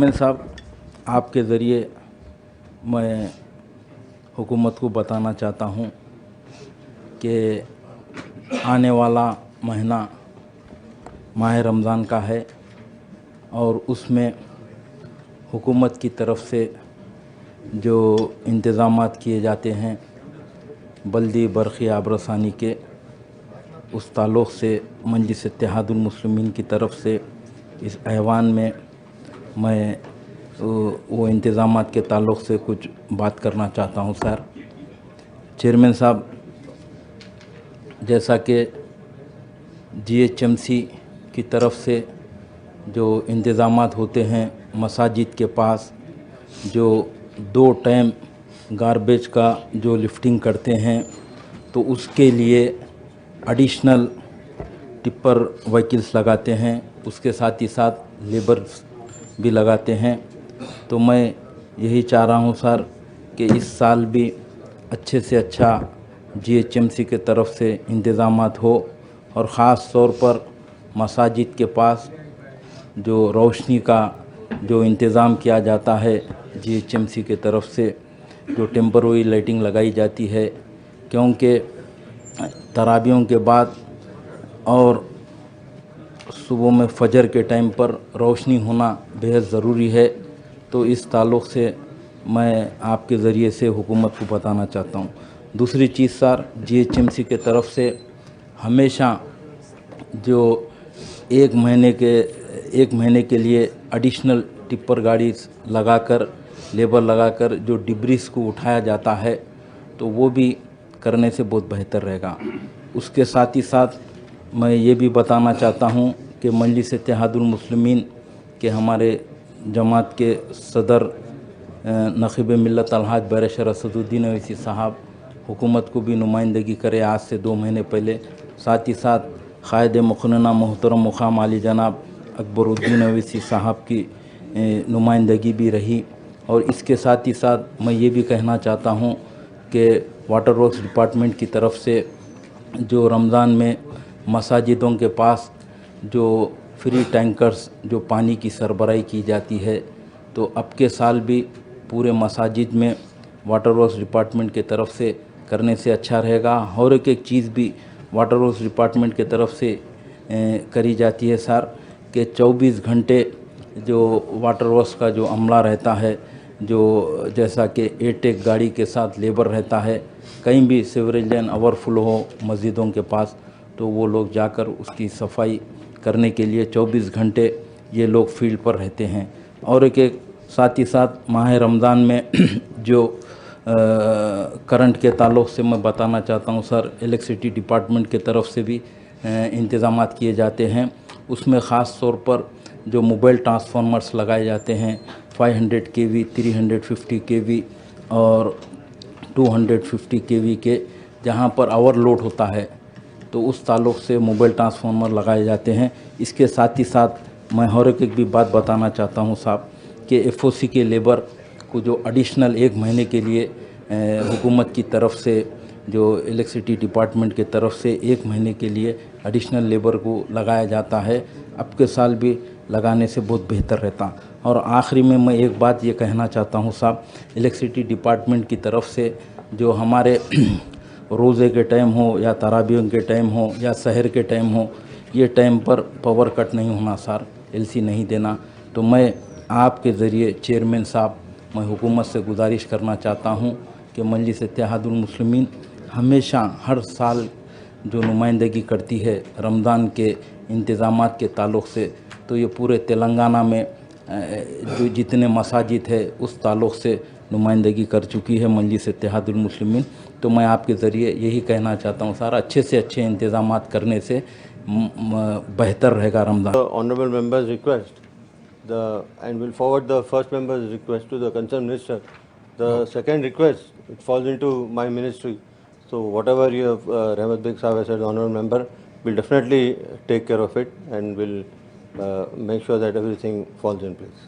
Chairman साहब, आपके ज़रिए मैं हुकूमत को बताना चाहता हूँ कि आने वाला महीना माह रमज़ान का है और उसमें हुकूमत की तरफ से जो इंतज़ामात किए जाते हैं बल्दी बरक़ी आबरसानी के, उस ताल्लुक़ से मजलिस इत्तेहादुल मुस्लिमीन की तरफ से इस ऐवान में मैं वो इंतज़ामात के ताल्लुक़ से कुछ बात करना चाहता हूँ। सर चेयरमैन साहब, जैसा कि GHMC की तरफ से जो इंतज़ामात होते हैं मसाजिद के पास, जो 2 टाइम गारबेज का जो लिफ्टिंग करते हैं, तो उसके लिए एडिशनल टिप्पर व्हीकल्स लगाते हैं, उसके साथ ही साथ लेबर भी लगाते हैं। तो मैं यही चाह रहा हूँ सर कि इस साल भी अच्छे से अच्छा GHMC के तरफ से इंतज़ामात हो और ख़ास तौर पर मसाजिद के पास जो रोशनी का जो इंतज़ाम किया जाता है GHMC के तरफ से, जो टेम्पररी लाइटिंग लगाई जाती है, क्योंकि तरावियों के बाद और सुबह में फजर के टाइम पर रोशनी होना बेहद ज़रूरी है। तो इस ताल्लुक़ से मैं आपके ज़रिए से हुकूमत को बताना चाहता हूँ। दूसरी चीज़ सर, GHMC के तरफ से हमेशा जो एक महीने के लिए एडिशनल टिप्पर गाड़ी लगाकर, लेबर लगाकर जो डिब्रीज को उठाया जाता है, तो वो भी करने से बहुत बेहतर रहेगा। उसके साथ ही साथ मैं ये भी बताना चाहता हूँ कि मजलिस इत्तेहादुल मुस्लिमीन के हमारे जमात के सदर नक़ीब मिल्लत अलहाज बैरिस्टर असदुद्दीन ओवैसी साहब हुकूमत को भी नुमाइंदगी करे आज से 2 महीने पहले। साथ ही साथ क़ायद मुक़न्ना मोहतरम मुक़ाम आली जनाब अकबरुद्दीन ओवैसी साहब की नुमाइंदगी भी रही। और इसके साथ ही साथ मैं ये भी कहना चाहता हूँ कि वाटर वर्क्स डिपार्टमेंट की तरफ से जो रमज़ान में मसाजिदों के पास जो फ्री टैंकर्स जो पानी की सरबराही की जाती है, तो अब के साल भी पूरे मसाजिद में वाटर वर्क्स डिपार्टमेंट के तरफ से करने से अच्छा रहेगा। और एक चीज़ भी वाटर वर्क्स डिपार्टमेंट के तरफ से करी जाती है सर, कि 24 घंटे जो वाटर वर्क्स का जो अमला रहता है, जो जैसा कि एटेक गाड़ी के साथ लेबर रहता है, कहीं भी सीवरेज लाइन ओवरफ्लो हो मस्जिदों के पास, तो वो लोग जाकर उसकी सफाई करने के लिए 24 घंटे ये लोग फील्ड पर रहते हैं। और एक साथ ही साथ माह रमज़ान में जो करंट के ताल्लुक़ से मैं बताना चाहता हूँ सर, इलेक्ट्रिसिटी डिपार्टमेंट के तरफ से भी इंतज़ामात किए जाते हैं। उसमें ख़ास तौर पर जो मोबाइल ट्रांसफार्मर्स लगाए जाते हैं 500 kV, 350 kV और 250 kV के, जहाँ पर ओवरलोड होता है, तो उस ताल्लुक़ से मोबाइल ट्रांसफार्मर लगाए जाते हैं। इसके साथ ही साथ मैं और एक भी बात बताना चाहता हूँ साहब कि FOC के लेबर को जो एडिशनल 1 महीने के लिए हुकूमत की तरफ से, जो इलेक्ट्रिसिटी डिपार्टमेंट के तरफ से 1 महीने के लिए एडिशनल लेबर को लगाया जाता है, अब के साल भी लगाने से बहुत बेहतर रहता। और आखिरी में मैं एक बात ये कहना चाहता हूँ साहब, इलेक्ट्रिसिटी डिपार्टमेंट की तरफ से जो हमारे रोज़े के टाइम हो या तरावियों के टाइम हो या सहर के टाइम हो, ये टाइम पर पावर कट नहीं होना सर, LC नहीं देना। तो मैं आपके ज़रिए चेयरमैन साहब, मैं हुकूमत से गुजारिश करना चाहता हूँ कि मजलिस इत्तेहादुल मुस्लिमीन हमेशा हर साल जो नुमाइंदगी करती है रमज़ान के इंतज़ामात के ताल्लुक़ से, तो ये पूरे तेलंगाना में जो जितने मसाजिद है उस ताल्लुक़ से नुमाइंदगी कर चुकी है मजलिस इत्तेहादुल मुस्लिमीन। तो मैं आपके ज़रिए यही कहना चाहता हूँ सर, अच्छे से अच्छे इंतज़ामात करने से बेहतर रहेगा Ramzan. Honorable members request and will forward the first member's request to the concerned minister. The second request, it falls into my ministry. So whatever you have, Rahmat Beg Sahab has said, the honorable member will definitely take care of it and will make sure that everything falls in place.